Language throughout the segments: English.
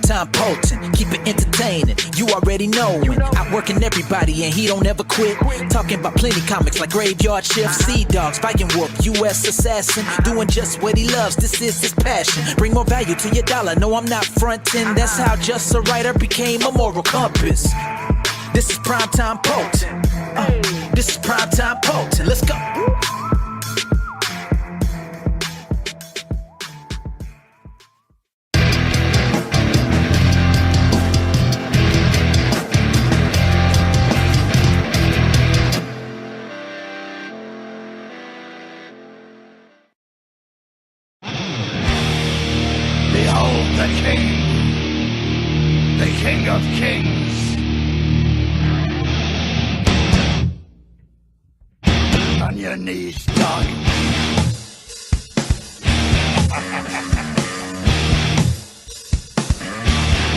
primetime Poulton, keep it entertaining. You already know when outworking everybody and he don't ever quit. Talking about plenty comics like Graveyard Shift, Sea Dog, Spike and Whoop, U.S. Assassin, doing just what he loves. This is his passion. Bring more value to your dollar. No, I'm not fronting. That's how just a writer became a moral compass. This is primetime Poulton. This is primetime Poulton. Let's go. King of Kings. On your knees, dog.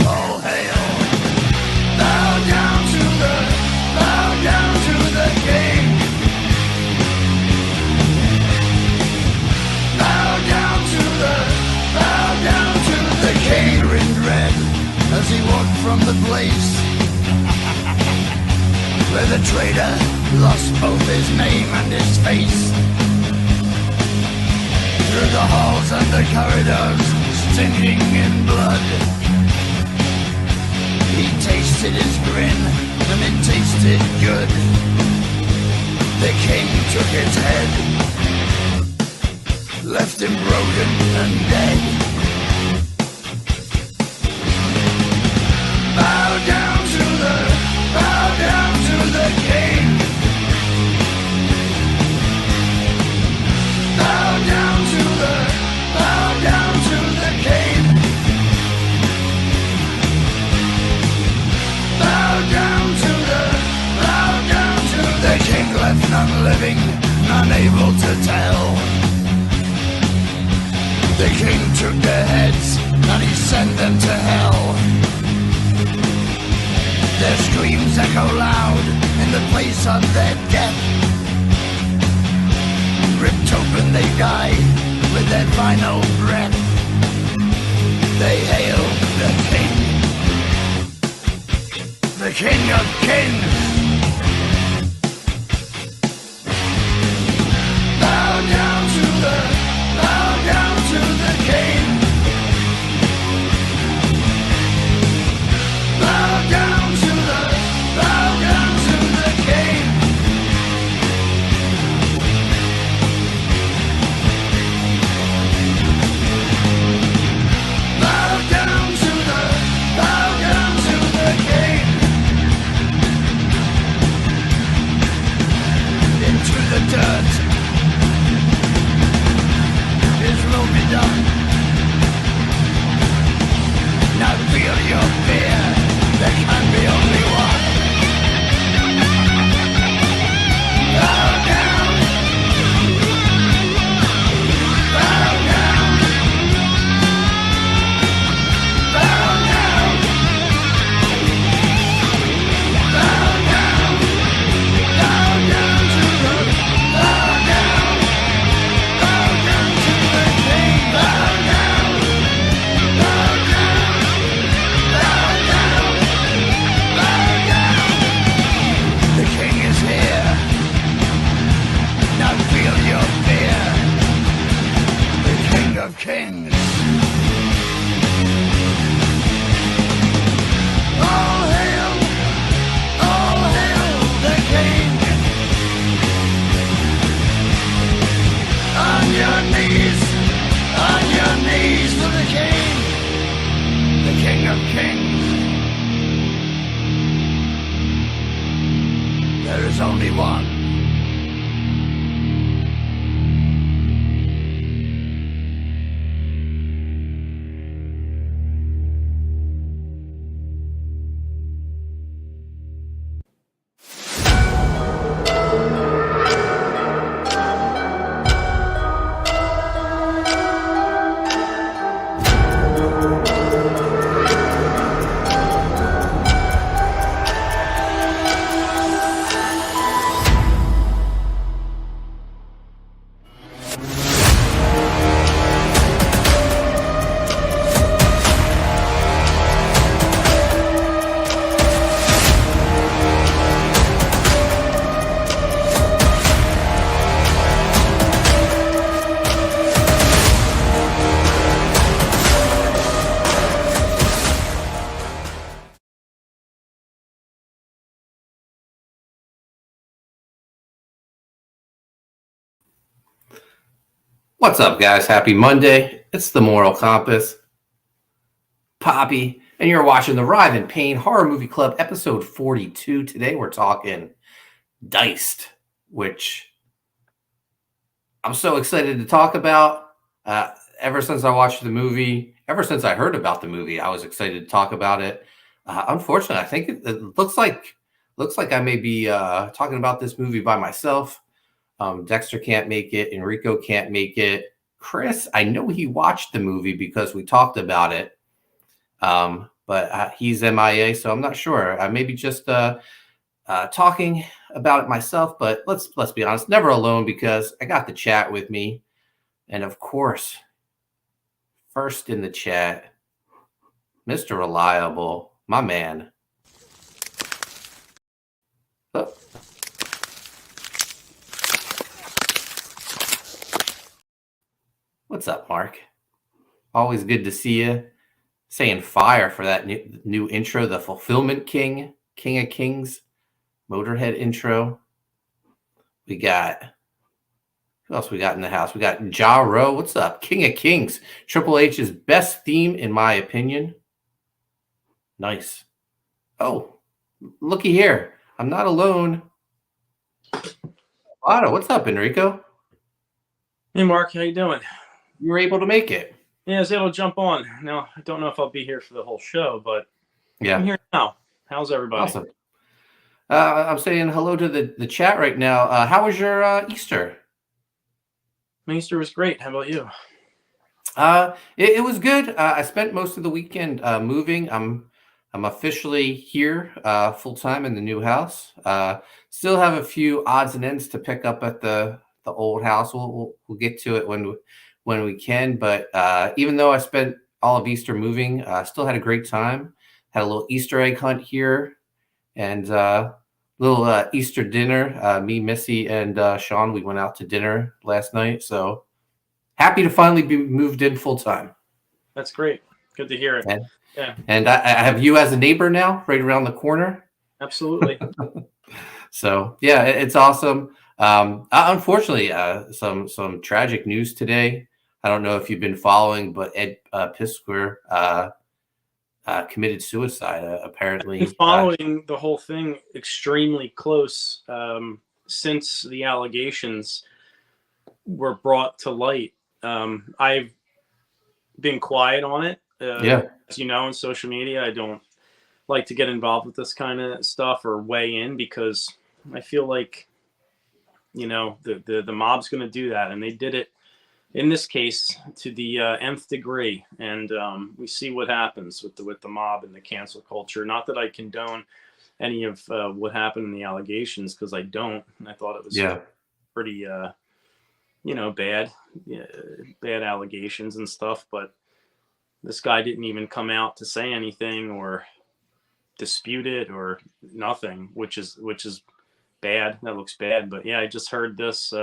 All hail. Bow down to the king. Bow down to the king. In red as he walked from the place where the traitor lost both his name and his face. Through the halls and the corridors, stinking in blood, he tasted his grin, and it tasted good. The king took his head, left him broken and dead. Bow down to the king. Bow down to the king. Bow down to the king. Left none living, none able to tell. The king took their heads and he sent them to hell. Their screams echo loud in the place of their death. Ripped open they die with their final breath. They hail the King of Kings. Bow down to the king. Bow down to the king. Bow down to the king. Into the dirt. His will be done. Now feel your fear. There can be only one. Bow down. Bow down. Bow down. Bow down. Bow down to the. Bow down. Bow down to the king. Bow down. Bow down. Bow down. Bow down. The king is here. Now feel your fear. The King of Kings. All hail the king. On your knees for the king. The King of Kings. There is only one. What's up, guys? Happy Monday. It's the Moral Compass, Poppy, and you're watching the Writhe Payne Horror Movie Club, episode 42. Today we're talking Diced, which I'm so excited to talk about. Ever since I watched the movie, ever since I heard about the movie, I was excited to talk about it. Unfortunately, I think it looks like I may be talking about this movie by myself. Dexter can't make it. Enrico can't make it. Chris, I know he watched the movie because we talked about it, but he's MIA, so I'm not sure. I may be just talking about it myself, but let's be honest, never alone because I got the chat with me, and of course, first in the chat, Mr. Reliable, my man. Oh. What's up, Mark? Always good to see you. Saying fire for that new intro, the Fulfillment King, King of Kings, Motorhead intro. We got, who else we got in the house? We got Ja Rowe. What's up? King of Kings. Triple H's best theme, in my opinion. Nice. Oh, looky here. I'm not alone. Botta, what's up, Enrico? Hey, Mark. How you doing? You were able to make it. Yeah, I was able to jump on. Now, I don't know if I'll be here for the whole show, but Yeah. I'm here now. How's everybody? Awesome. I'm saying hello to the chat right now. How was your Easter? My Easter was great. How about you? It was good. I spent most of the weekend moving. I'm officially here full time in the new house. Still have a few odds and ends to pick up at the old house. We'll get to it when we can. But even though I spent all of Easter moving, I still had a great time. Had a little Easter egg hunt here, and little Easter dinner. Me, Missy, and Sean, we went out to dinner last night. So happy to finally be moved in full time. That's great. Good to hear it. And I have you as a neighbor now, right around the corner. Absolutely. So yeah, it's awesome. Unfortunately, some tragic news today. I don't know if you've been following, but Ed Piskor committed suicide. Apparently, I've been following the whole thing extremely close since the allegations were brought to light. I've been quiet on it. As you know, on social media, I don't like to get involved with this kind of stuff or weigh in because I feel like, you know, the mob's going to do that, and they did it in this case to the nth degree, and we see what happens with the mob and the cancel culture. Not that I condone any of what happened in the allegations, because I don't. And I thought it was pretty, bad allegations and stuff. But this guy didn't even come out to say anything or dispute it or nothing, which is bad. That looks bad. But yeah, I just heard this.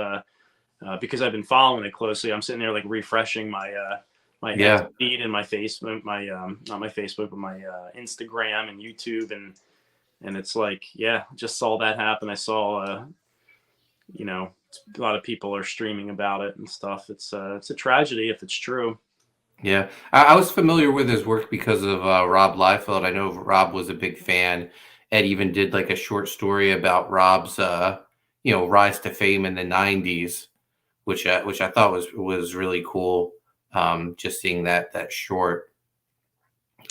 Because I've been following it closely. I'm sitting there like refreshing my feed and my Facebook, not my Facebook, but my Instagram and YouTube, and it's like, yeah, just saw that happen. I saw, a lot of people are streaming about it and stuff. It's a tragedy if it's true. Yeah, I was familiar with his work because of Rob Liefeld. I know Rob was a big fan. Ed even did like a short story about Rob's, rise to fame in the '90s. Which I thought was really cool. Just seeing that short.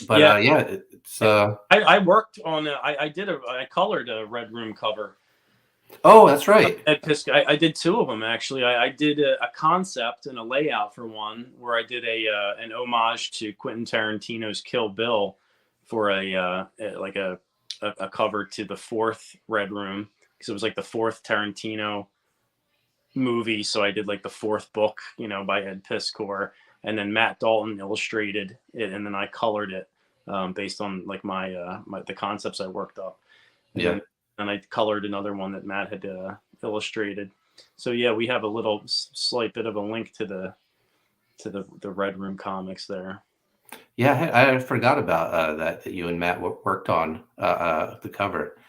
But it's. I worked on. I colored a Red Room cover. Oh, that's right. I did two of them actually. I did a concept and a layout for one where I did an homage to Quentin Tarantino's Kill Bill for a cover to the fourth Red Room, because it was like the fourth Tarantino movie. So I did like the fourth book, by Ed Piskor, and then Matt Dalton illustrated it, and then I colored it based on like my the concepts I worked up. And I colored another one that Matt had illustrated. So yeah, we have a little slight bit of a link to the Red Room comics there. Yeah, I forgot about that you and Matt worked on the cover.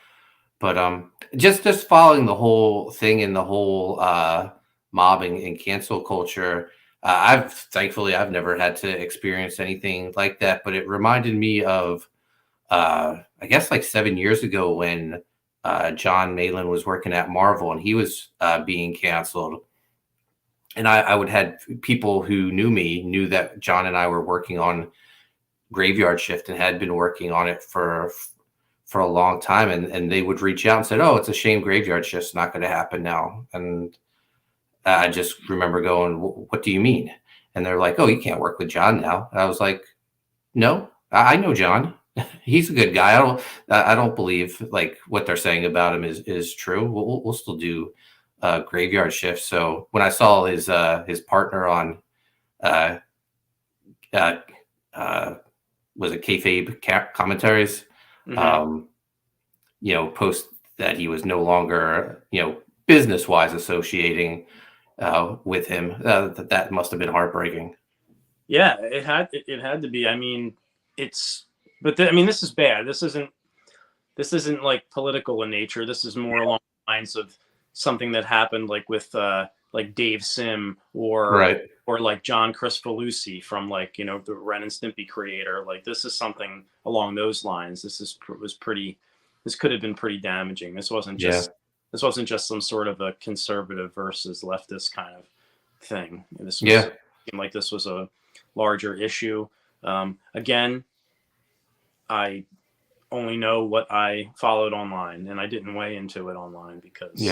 But just following the whole thing and the whole mobbing and cancel culture, Thankfully I've never had to experience anything like that, but it reminded me of I guess like 7 years ago when John Malin was working at Marvel and he was being canceled. And I would had people who knew that John and I were working on Graveyard Shift and had been working on it for a long time, and they would reach out and said, "Oh, it's a shame Graveyard Shift's not going to happen now." And I just remember going, "What do you mean?" And they're like, "Oh, you can't work with John now." And I was like, "No, I know John. He's a good guy. I don't believe like what they're saying about him is true. We'll still do Graveyard Shift." So when I saw his partner on uh, uh, uh, was it kayfabe commentaries, post that he was no longer business wise associating with him, that must have been heartbreaking. Yeah, it had to be. I mean, this is bad. This isn't like political in nature. This is more along the lines of something that happened like with like Dave Sim or like John Cristofalusi from like the Ren and Stimpy creator. Like this is something along those lines. This could have been pretty damaging. This wasn't just some sort of a conservative versus leftist kind of thing. Seemed like this was a larger issue. Again, I only know what I followed online, and I didn't weigh into it online because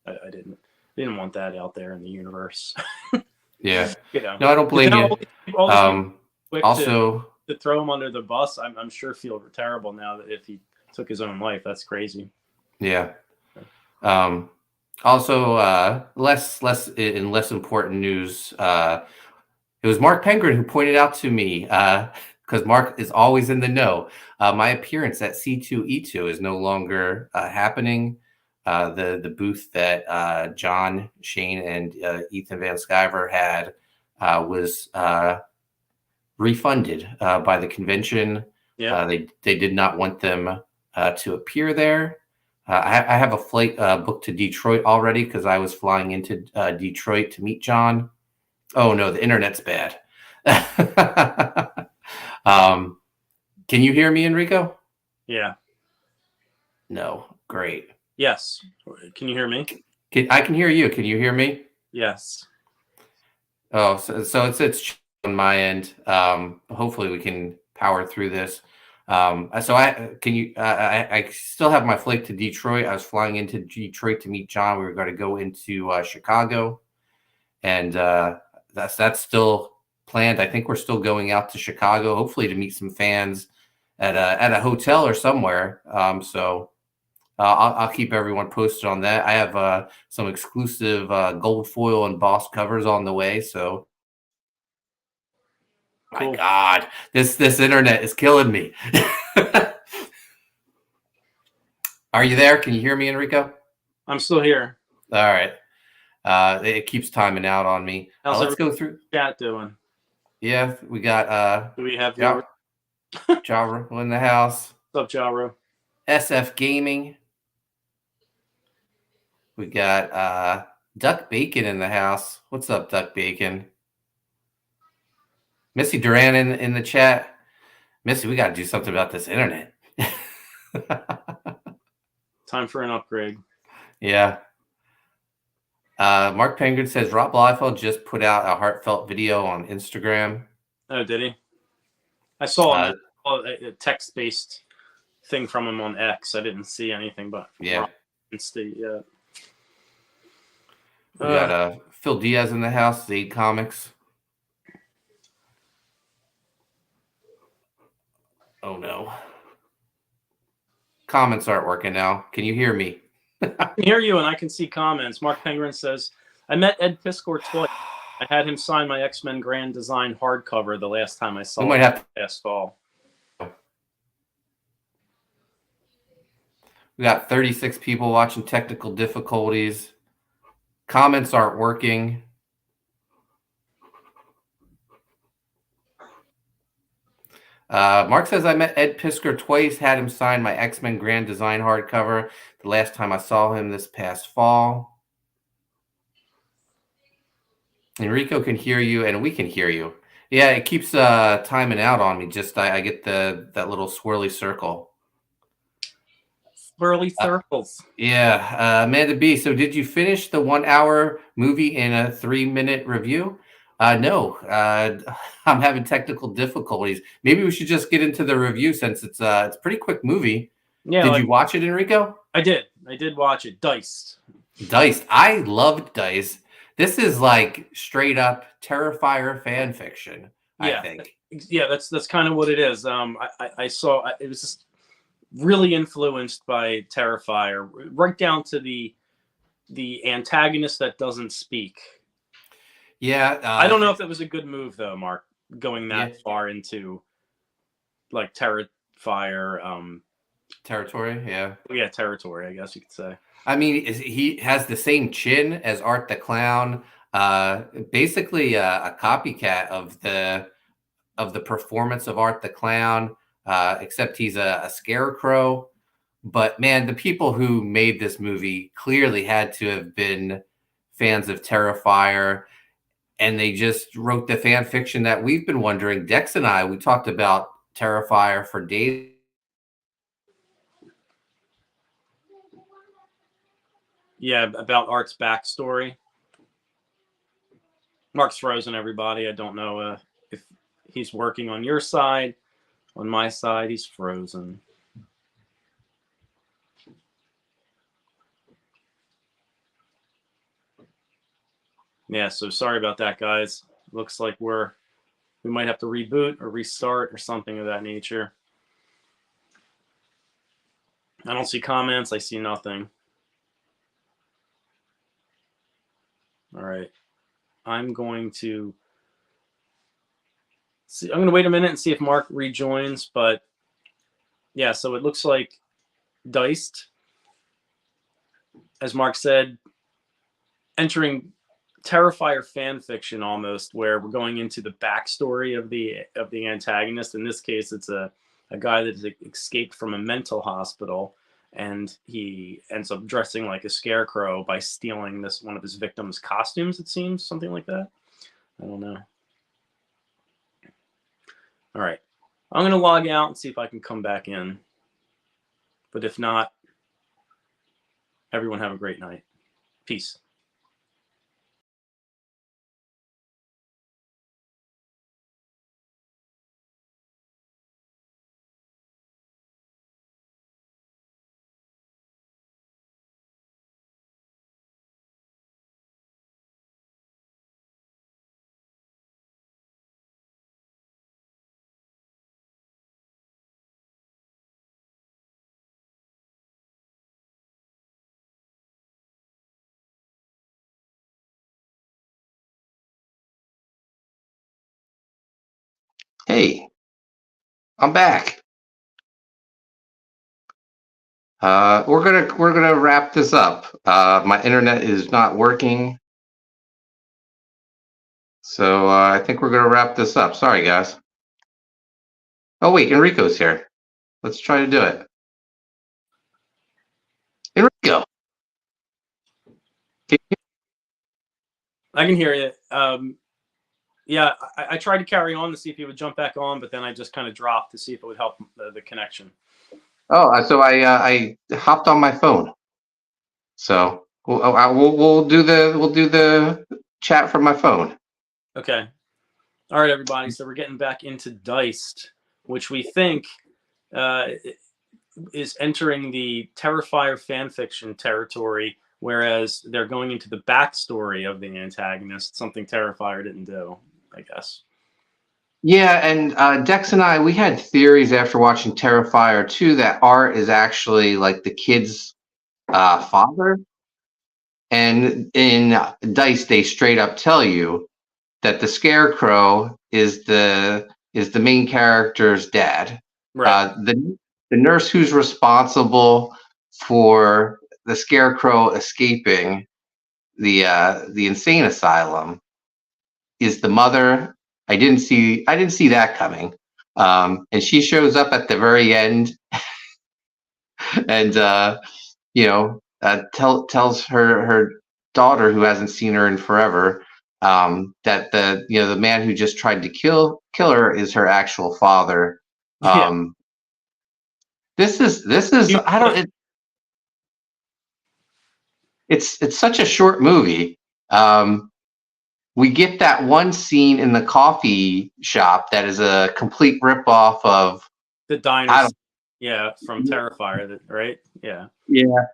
I didn't want that out there in the universe. No, I don't blame you. Also, to throw him under the bus, I'm sure feel terrible now that if he took his own life. That's crazy. Yeah. Also, less important news. It was Mark Penguin who pointed out to me, because Mark is always in the know. My appearance at C2E2 is no longer happening. The booth that John, Shane, and Ethan Van Sciver had was refunded by the convention. They did not want them to appear there. I have a flight booked to Detroit already because I was flying into Detroit to meet John. Oh no, the internet's bad. Can you hear me, Enrico? Yeah. No, great. Yes. Can you hear me? I can hear you. Can you hear me? Yes. Oh, so it's on my end. Hopefully we can power through this. So I still have my flight to Detroit. I was flying into Detroit to meet John. We were going to go into Chicago, and that's still planned. I think we're still going out to Chicago, hopefully to meet some fans at a hotel or somewhere. So I'll keep everyone posted on that. I have some exclusive gold foil and embossed covers on the way. So, cool. My God, this internet is killing me. Are you there? Can you hear me, Enrico? I'm still here. All right. It keeps timing out on me. Let's go through. Chat doing? Yeah, we got. Do we have Jaro in the house? What's up, Jaro? SF Gaming. We got Duck Bacon in the house. What's up, Duck Bacon? Missy Duran in the chat. Missy, we got to do something about this internet. Time for an upgrade. Yeah. Mark Penguin says Rob Liefeld just put out a heartfelt video on Instagram. Oh, did he? I saw a text-based thing from him on X. I didn't see anything but State yet. We got Phil Diaz in the house, Zaid Comics. Oh no. Comments aren't working now. Can you hear me? I can hear you and I can see comments. Mark Penguin says, I met Ed Piskor twice. I had him sign my X-Men Grand Design hardcover the last time I saw him last fall. We got 36 people watching. Technical difficulties. Comments aren't working. Mark says, I met Ed Piskor twice, had him sign my X-Men Grand Design hardcover the last time I saw him this past fall. Enrico can hear you, and we can hear you. Yeah, it keeps timing out on me. Just I get that little swirly circle. Swirly circles. Yeah, Amanda B. So, did you finish the 1 hour movie in a 3 minute review? No, I'm having technical difficulties. Maybe we should just get into the review since it's a pretty quick movie. Yeah, Did like, you watch it, Enrico? I did watch it. Diced. Diced. I loved Dice. This is like straight up Terrifier fan fiction. Yeah. I think. Yeah, that's kind of what it is. I saw it was just really influenced by Terrifier, right down to the antagonist that doesn't speak. Yeah, I don't know if that was a good move though, Mark, going that Yeah. far into like Terrifier. Territory. Yeah. Territory, I guess you could say. I mean, he has the same chin as Art the Clown. Basically a copycat of the performance of Art the Clown, except he's a scarecrow. But man, the people who made this movie clearly had to have been fans of Terrifier, and they just wrote the fan fiction that we've been wondering. Dex and I, we talked about Terrifier for days. Yeah, about Art's backstory. Mark's frozen, everybody. I don't know if he's working on your side. On my side, he's frozen. Yeah, so sorry about that, guys. Looks like we might have to reboot or restart or something of that nature. I don't see comments. I see nothing. All right. I'm going to see. I'm going to wait a minute and see if Mark rejoins. But yeah, so it looks like Diced, as Mark said, entering Terrifier fan fiction almost, where we're going into the backstory of the antagonist. In this case, it's a guy that has escaped from a mental hospital, and he ends up dressing like a scarecrow by stealing one of his victims' costumes. It seems something like that. I don't know. All right, I'm gonna log out and see if I can come back in. But if not, everyone have a great night. Peace. Hey, I'm back. We're gonna wrap this up. My internet is not working, so I think we're gonna wrap this up. Sorry, guys. Oh wait, Enrico's here. Let's try to do it. Enrico. I can hear you. Yeah, I tried to carry on to see if he would jump back on, but then I just kind of dropped to see if it would help the connection. Oh, so I hopped on my phone. So we'll do the chat from my phone. Okay. All right, everybody. So we're getting back into Diced, which we think is entering the Terrifier fanfiction territory, whereas they're going into the backstory of the antagonist, something Terrifier didn't do, I guess. Yeah, and Dex and I, we had theories after watching Terrifier 2 that Art is actually like the kid's father. And in Dice, they straight up tell you that the Scarecrow is the main character's dad. Right. The nurse who's responsible for the Scarecrow escaping the insane asylum is the mother. I didn't see that coming. And she shows up at the very end, and tells her daughter, who hasn't seen her in forever, that the man who just tried to kill her is her actual father. Yeah. This is I don't. It's such a short movie. We get that one scene in the coffee shop that is a complete ripoff of The diner. Yeah, from Terrifier, right? Yeah. Yeah.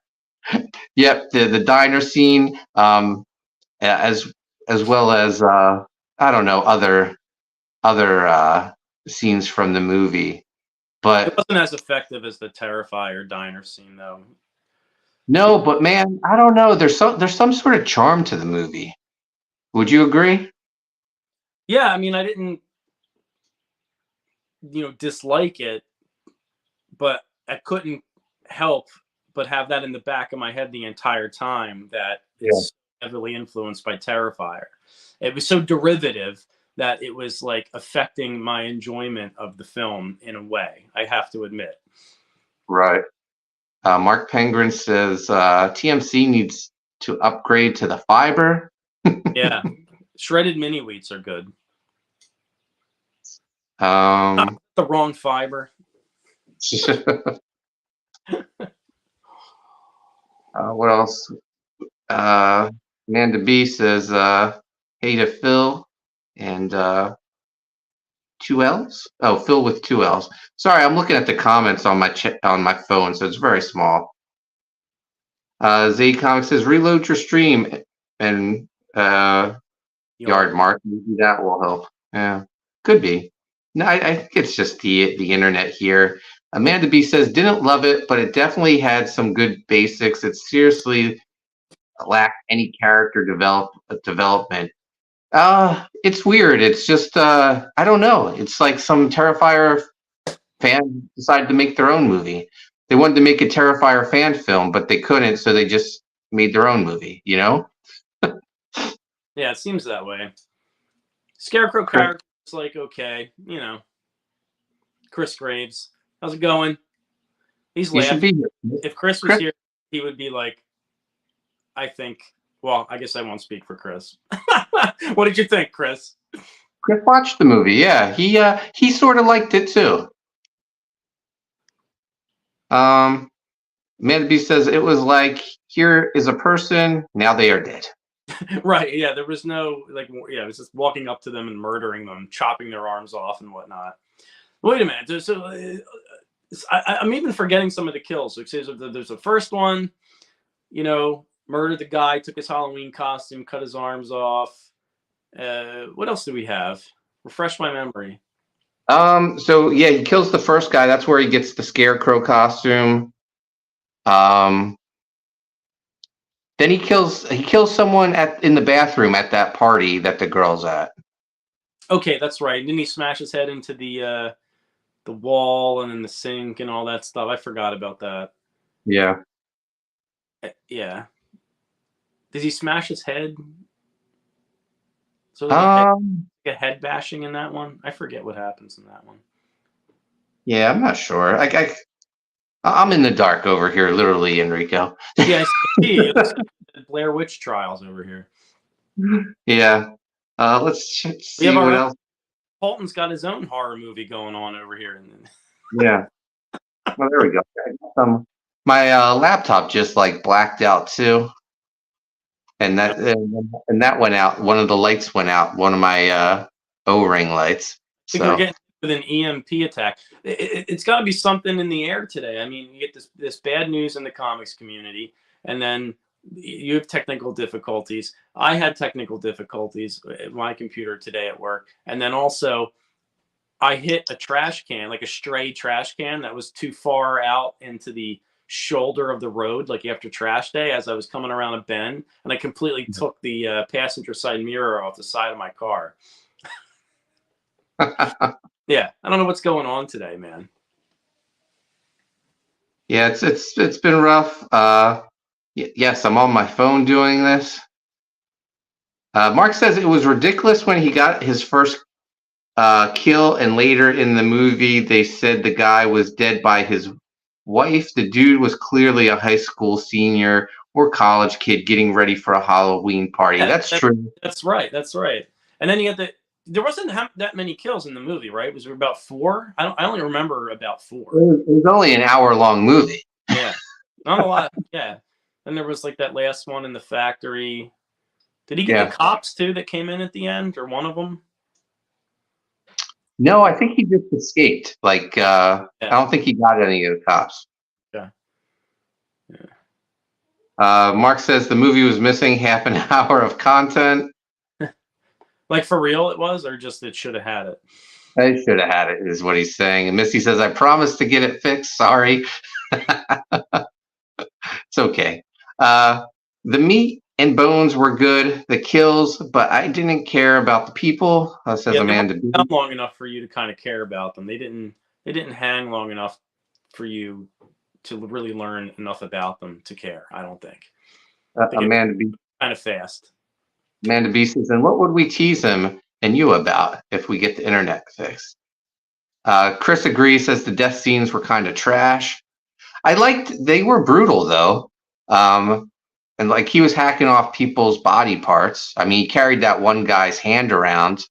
Yep. The diner scene, as well as I don't know, other scenes from the movie, It but wasn't as effective as the Terrifier diner scene, though. no. But man, I don't know. There's some sort of charm to the movie. Would you agree? Yeah, I mean, I didn't, dislike it, but I couldn't help but have that in the back of my head the entire time that Yeah. it's heavily influenced by Terrifier. It was so derivative that it was like affecting my enjoyment of the film in a way, I have to admit. Right. Mark Penguin says TMC needs to upgrade to the fiber. Yeah. Shredded mini wheats are good. The wrong fiber. What else? Amanda B says, hey to Phil and 2 L's. Oh, Phil with 2 L's. Sorry, I'm looking at the comments on my phone, so it's very small. Z Comics says, reload your stream and Yard Mark. Maybe that will help. Yeah, could be. No, I think it's just the internet here. Amanda B says, didn't love it, but it definitely had some good basics. It seriously lacked any character development. It's weird. It's just I don't know. It's like some Terrifier fans decided to make their own movie. They wanted to make a Terrifier fan film, but they couldn't, so they just made their own movie, you know? Yeah, it seems that way. Scarecrow character is like, okay, Chris Graves, how's it going? He's laughing. Should be here. If Chris was here, he would be like, I think, well, I guess I won't speak for Chris. What did you think, Chris? Chris watched the movie. Yeah, he sort of liked it too. Manby says it was like, here is a person, now they are dead. Right. Yeah. There was no it was just walking up to them and murdering them, chopping their arms off and whatnot. Wait a minute. So I'm even forgetting some of the kills. So there's the first one, murdered the guy, took his Halloween costume, cut his arms off. What else do we have? Refresh my memory. So yeah, he kills the first guy. That's where he gets the Scarecrow costume. Then he kills someone in the bathroom at that party that the girl's at. Okay, that's right. And then he smashed his head into the wall and in the sink and all that stuff. I forgot about that. Yeah. Yeah. Did he smash his head? So a head bashing in that one? I forget what happens in that one. Yeah, I'm not sure. I'm in the dark over here, literally, Enrico. Yeah, I see. Blair Witch Trials over here. Yeah. Let's see what else. Poulton's got his own horror movie going on over here. Yeah. Well, there we go. My laptop just blacked out too, and that went out. One of the lights went out. One of my O-ring lights. I think we're getting with an EMP attack. It's got to be something in the air today. I mean, you get this bad news in the comics community, and then you have technical difficulties. I had technical difficulties at my computer today at work, and then also I hit a trash can, like a stray trash can that was too far out into the shoulder of the road, like after trash day, as I was coming around a bend, and I completely took the passenger side mirror off the side of my car. Yeah, I don't know what's going on today, man. Yeah, it's been rough. Yes, I'm on my phone doing this. Mark says it was ridiculous when he got his first kill, and later in the movie they said the guy was dead by his wife. The dude was clearly a high school senior. or college kid getting ready for a Halloween party. Yeah, That's true. That's right. That's right. And then you get there wasn't that many kills in the movie, right? Was there about 4? I only remember about 4. It was only an hour-long movie. Yeah, not a lot. Yeah. Then there was like that last one in the factory. Did he get the cops too that came in at the end, or one of them? No, I think he just escaped. Like, I don't think he got any of the cops. Yeah. Mark says the movie was missing half an hour of content. Like for real it was, or just it should have had it? I should have had it, is what he's saying. And Misty says, I promised to get it fixed. Sorry. It's okay. The meat and bones were good, the kills, but I didn't care about the people, says Amanda B. Not long enough for you to kind of care about them. They didn't hang long enough for you to really learn enough about them to care, I don't think. Amanda B. Kind of fast. Amanda B says, and what would we tease him and you about if we get the internet fixed? Chris agrees, says the death scenes were kind of trash. They were brutal though. And like he was hacking off people's body parts. I mean, he carried that one guy's hand around.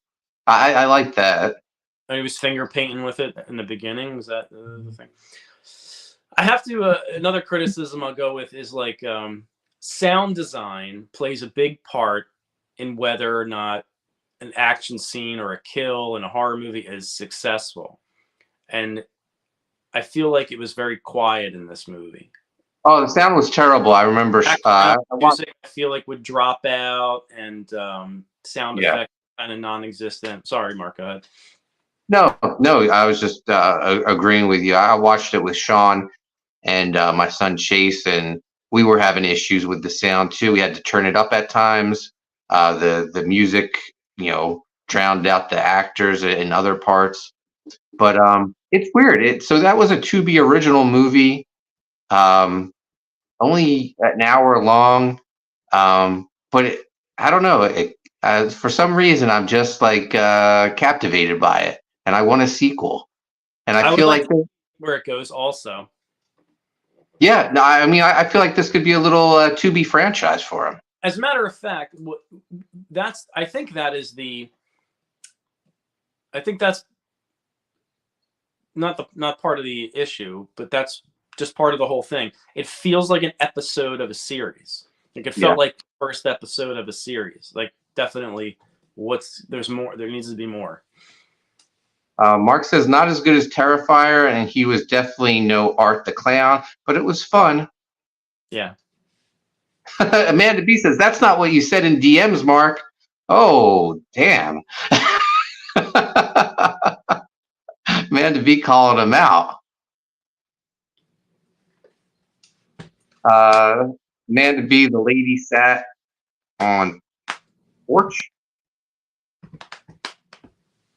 I like that. And he was finger painting with it in the beginning. Was that the thing? I have to, another criticism I'll go with is like sound design plays a big part in whether or not an action scene or a kill in a horror movie is successful. And I feel like it was very quiet in this movie. Oh, the sound was terrible. I remember. Music, I feel like would drop out, and sound effects kind of non-existent. Sorry, Mark, go ahead. No, I was just agreeing with you. I watched it with Sean and my son Chase, and we were having issues with the sound too. We had to turn it up at times. The music, drowned out the actors in other parts. But it's weird. So that was a Tubi original movie. Only an hour long. But I don't know. For some reason, I'm just like captivated by it, and I want a sequel. And I feel like where it goes also. Yeah, no, I mean, I feel like this could be a little Tubi franchise for him. As a matter of fact, I think that's not part of the issue, but that's just part of the whole thing. It feels like an episode of a series. Like it felt like the first episode of a series. Like definitely, there's more. There needs to be more. Mark says not as good as Terrifier, and he was definitely no Art the Clown, but it was fun. Yeah. Amanda B says that's not what you said in DMs, Mark. Oh, damn. Amanda B calling him out. Amanda B, the lady sat on porch.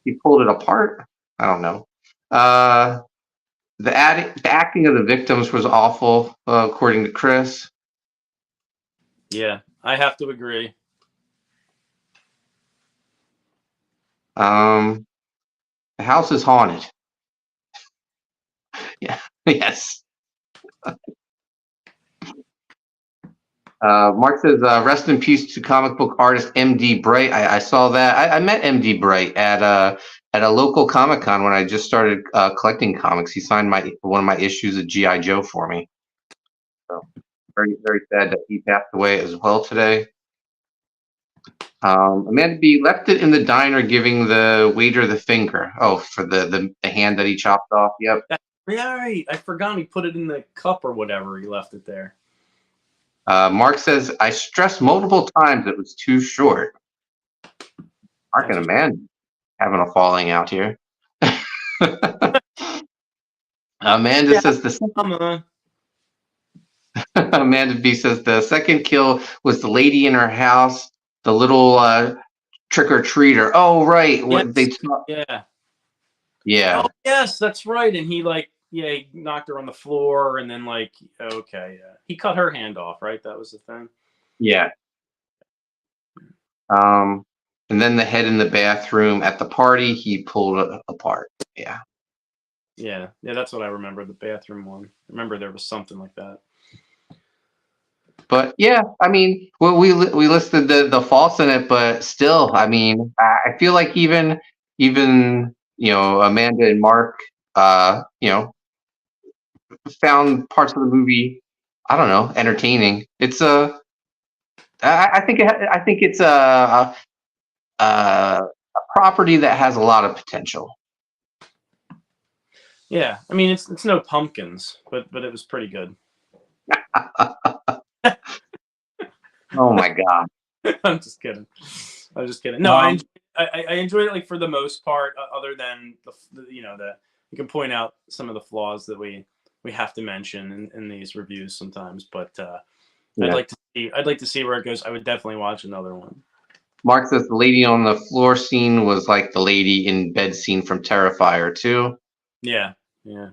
He pulled it apart. I don't know. The acting of the victims was awful, according to Chris. Yeah, I have to agree. The house is haunted. Yeah. Yes. Mark says, rest in peace to comic book artist M.D. Bright. I saw that. I met M.D. Bright at a local Comic-Con when I just started collecting comics. He signed one of my issues of G.I. Joe for me. So very, very sad that he passed away as well today. Amanda B left it in the diner giving the waiter the finger. Oh, for the hand that he chopped off. Yep. That's right. I forgot he put it in the cup or whatever. He left it there. Mark says, I stressed multiple times it was too short. Mark and Amanda having a falling out here. Amanda says Amanda B says the second kill was the lady in her house, the little trick-or-treater. Oh, right. Yes. Yeah. Oh, yes, that's right. And he knocked her on the floor, and then he cut her hand off, right? That was the thing. Yeah. And then the head in the bathroom at the party, he pulled it apart. Yeah. Yeah, that's what I remember, the bathroom one. I remember there was something like that. But yeah, I mean, well, we listed the faults in it, but still, I mean, I feel like even Amanda and Mark, found parts of the movie, I don't know, entertaining. It's a I think it's a property that has a lot of potential. Yeah, I mean it's no pumpkins, but it was pretty good. Oh my god! I'm just kidding. I'm just kidding. No, Um, I enjoyed it like for the most part. Other than the you can point out some of the flaws that we have to mention in these reviews sometimes. But yeah. I'd like to see where it goes. I would definitely watch another one. Mark says the lady on the floor scene was like the lady in bed scene from Terrifier too. Yeah, yeah.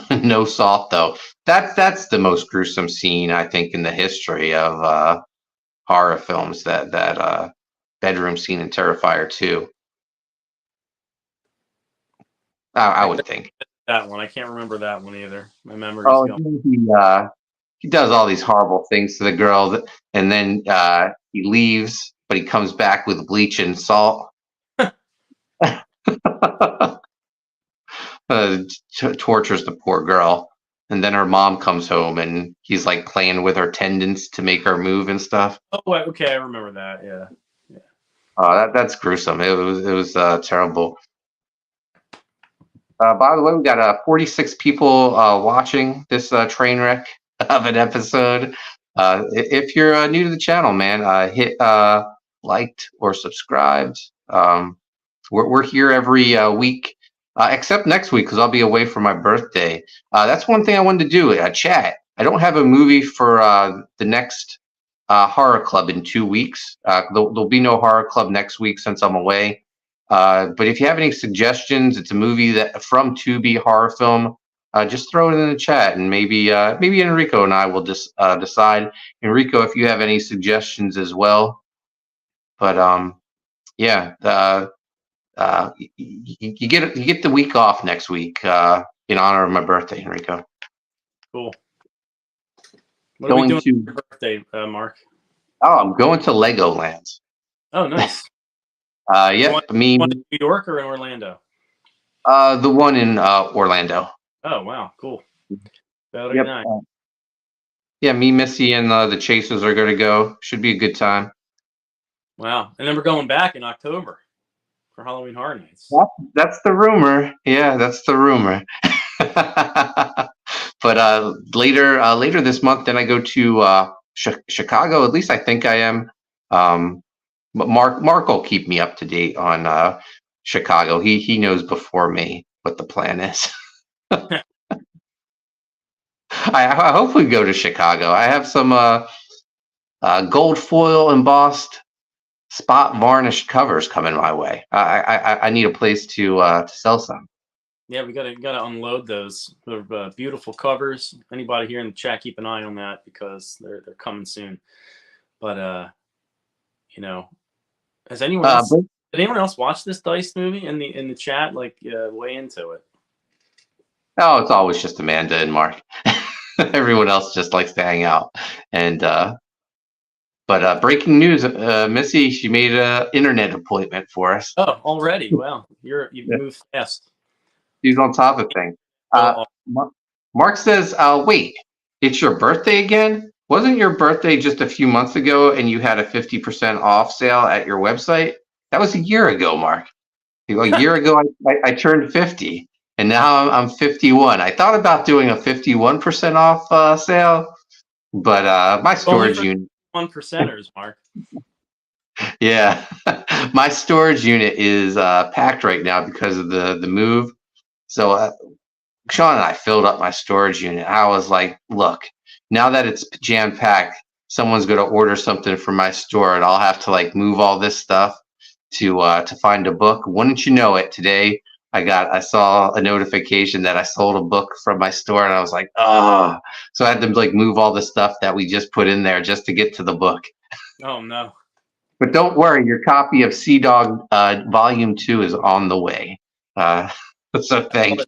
No salt though. That's the most gruesome scene I think in the history of horror films. That bedroom scene in Terrifier 2. I would think. That one I can't remember that one either. My memory's Oh, going. he does all these horrible things to the girl, and then he leaves, but he comes back with bleach and salt. Tortures the poor girl, and then her mom comes home, and he's like playing with her tendons to make her move and stuff. Oh, okay, I remember that. Yeah, That's gruesome. It was terrible. By the way, we got 46 people watching this train wreck of an episode. If you're new to the channel, man, hit liked or subscribed. We're here every week, except next week because I'll be away for my birthday. That's one thing I wanted to do. Chat. I don't have a movie for the next horror club in 2 weeks. There'll be no horror club next week since I'm away. But if you have any suggestions, it's a movie that from Tubi horror film. Just throw it in the chat, and maybe Enrico and I will just decide. Enrico, if you have any suggestions as well. But yeah, you get the week off next week in honor of my birthday, Enrico. cool. What are we doing for your birthday, Mark? Oh, I'm going to Legoland. Oh, nice. Yeah, I mean, one in New York or in Orlando? the one in Orlando. Oh, wow, cool. Very Yep. nice. Yeah, me, Missy, and the Chasers are going to go. Should be a good time. Wow, and then we're going back in October for Halloween Horror Nights. That's the rumor. Yeah, that's the rumor. But later this month, then I go to Chicago. At least I think I am. But Mark will keep me up to date on Chicago. He knows before me what the plan is. I hope we go to Chicago. I have some gold foil embossed spot varnished covers coming my way. I need a place to sell some. Yeah, we gotta unload those. They're beautiful covers. Anybody here in the chat, keep an eye on that because they're coming soon. But has anyone else? Did anyone else watch this Dice movie in the chat? Like way into it. Oh, it's always just Amanda and Mark. Everyone else just likes to hang out. And but breaking news: Missy, she made an internet appointment for us. Oh, already? Wow, you've moved fast. She's on top of things. Mark says, "Wait, it's your birthday again? Wasn't your birthday just a few months ago, and you had a 50% off sale at your website? That was a year ago, Mark. A year ago, I turned 50, and now I'm 51. I thought about doing a 51% off sale, but my storage unit 1%ers, Mark. Yeah, my storage unit is packed right now because of the move. So Sean and I filled up my storage unit. I was like, look, now that it's jam packed, someone's going to order something from my store, and I'll have to like move all this stuff to find a book. Wouldn't you know it? Today I saw a notification that I sold a book from my store, and I was like, oh. So I had to like move all the stuff that we just put in there just to get to the book. Oh no. But don't worry, your copy of Sea Dog Volume 2 is on the way. So thanks.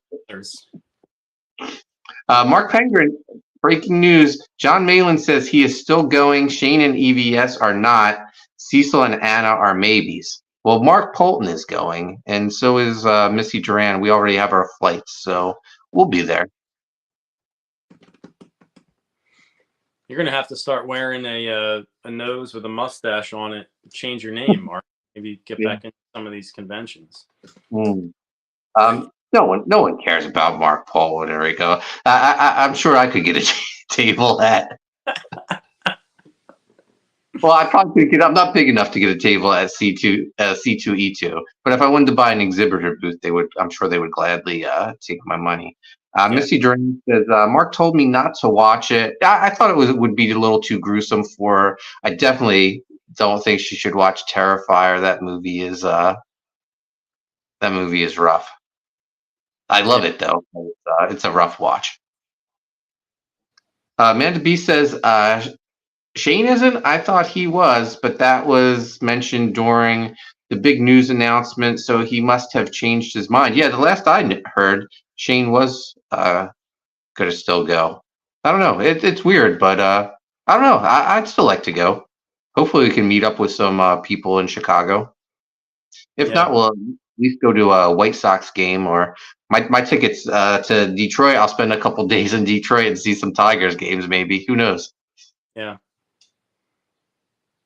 Mark Penguin breaking news. John Malin says he is still going. Shane and EVS are not. Cecil and Anna are maybes. Well, Mark Poulton is going, and so is Missy Duran. We already have our flights, so we'll be there. You're gonna have to start wearing a nose with a mustache on it. Change your name, Mark. Maybe get back into some of these conventions. No one cares about Mark Poulton, Enrico. I'm sure I could get a table at. Well, I probably could get. I'm not big enough to get a table at C2E2. But if I wanted to buy an exhibitor booth, they would. I'm sure they would gladly take my money. Missy Duran says Mark told me not to watch it. I thought it would be a little too gruesome for her. I definitely don't think she should watch Terrifier. That movie is rough. I love it though. It's a rough watch. Amanda B says Shane isn't. I thought he was, but that was mentioned during the big news announcement, so he must have changed his mind. Yeah, the last I heard, Shane was going to still go. I don't know. It's weird, but I don't know. I'd still like to go. Hopefully, we can meet up with some people in Chicago. If not, we'll at least go to a White Sox game, or my tickets to Detroit. I'll spend a couple days in Detroit and see some Tigers games. Maybe, who knows? Yeah.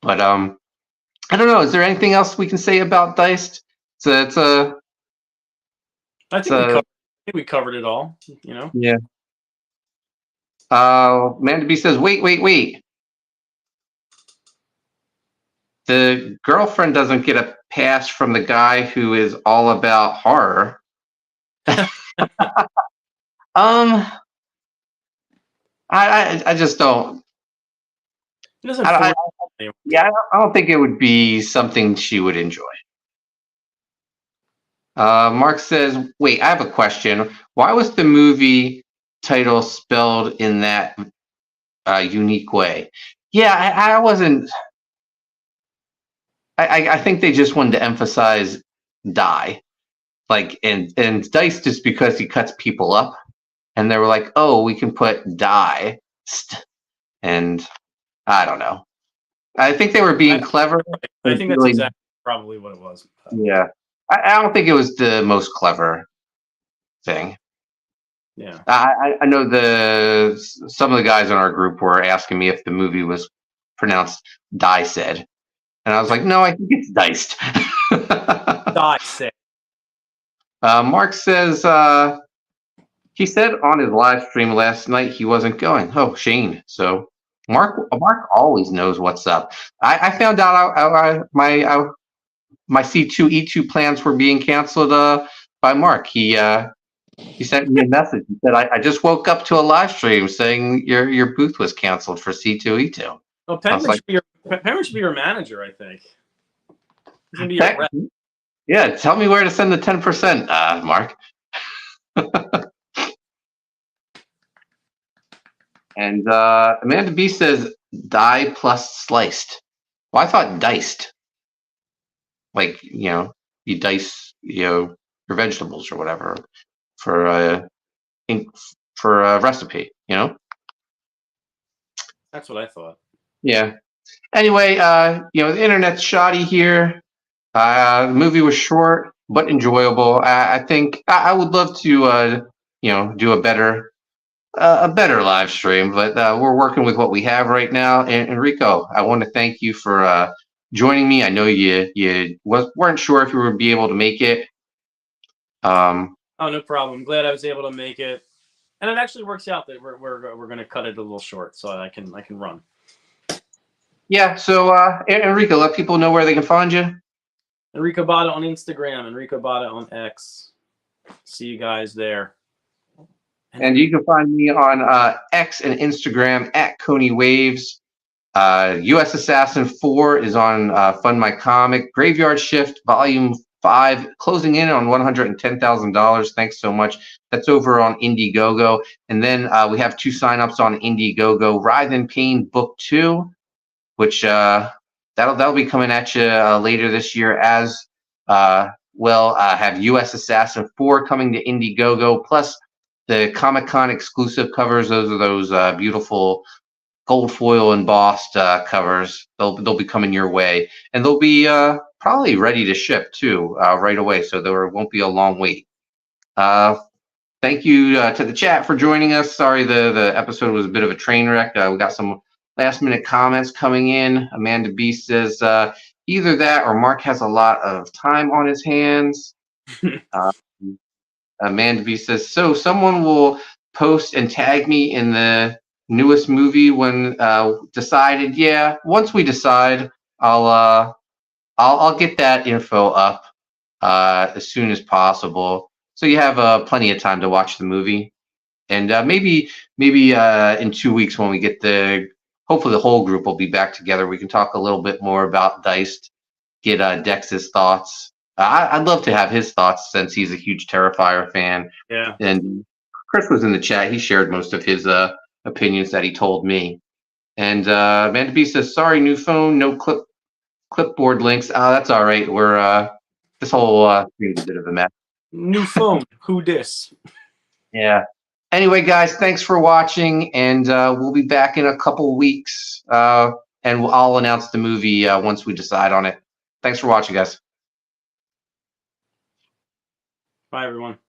But I don't know. Is there anything else we can say about Diced? I think we covered it all. You know. Yeah. Amanda B says, wait. The girlfriend doesn't get a pass from the guy who is all about horror. I just don't. I don't think it would be something she would enjoy. Mark says, wait, I have a question. Why was the movie title spelled in that unique way? Yeah, I wasn't. I think they just wanted to emphasize die. Like, and Dice just because he cuts people up. And they were like, oh, we can put die. And I don't know. I think they were being clever. I think that's exactly probably what it was. Yeah. I don't think it was the most clever thing. Yeah. I know some of the guys in our group were asking me if the movie was pronounced Diced. And I was like, no, I think it's Diced. Diced. Mark says he said on his live stream last night he wasn't going. Oh, Shane. So Mark always knows what's up. I found out my C2E2 plans were being canceled by Mark. He sent me a message. He said, I just woke up to a live stream saying your booth was canceled for C2E2. Well, Penman should be your manager, I think. He's going to be your rep. Yeah, tell me where to send the 10%, Mark. And Amanda B says, die plus sliced. Well, I thought diced. Like, you dice, your vegetables or whatever for a recipe, That's what I thought. Yeah. Anyway, the internet's shoddy here. The movie was short but enjoyable. I think I would love to, do a better live stream, but we're working with what we have right now. And Enrico, I want to thank you for joining me. I know you weren't sure if you would be able to make it. Oh, no problem. I'm glad I was able to make it, and it actually works out that we're going to cut it a little short so I can run. Yeah. So Enrico, let people know where they can find you. Enrico Botta on Instagram, Enrico Botta on X. See you guys there. And you can find me on X and Instagram at Koni Waves. US Assassin 4 is on Fund My Comic. Graveyard Shift Volume 5 closing in on $110,000. Thanks so much. That's over on Indiegogo. And then we have 2 signups on Indiegogo. Writhe Payne Book 2, which that'll be coming at you later this year, as well have US Assassin 4 coming to Indiegogo, plus the Comic-Con exclusive covers. Those are those beautiful gold foil embossed covers. They'll be coming your way, and they'll be probably ready to ship too right away. So there won't be a long wait. Thank you to the chat for joining us. Sorry the episode was a bit of a train wreck. We got some last minute comments coming in. Amanda B says either that or Mark has a lot of time on his hands. Amanda B says, so someone will post and tag me in the newest movie when decided. Yeah, once we decide, I'll get that info up as soon as possible, so you have plenty of time to watch the movie. And maybe in 2 weeks when we get hopefully the whole group will be back together, we can talk a little bit more about Diced, get Dex's thoughts. I'd love to have his thoughts since he's a huge Terrifier fan. Yeah. And Chris was in the chat. He shared most of his opinions that he told me. And Amanda B says, sorry, new phone, no clipboard links. That's all right. We're this whole thing's a bit of a mess. New phone. Who dis? Yeah. Anyway, guys, thanks for watching, and we'll be back in a couple weeks, and I'll announce the movie once we decide on it. Thanks for watching, guys. Bye, everyone.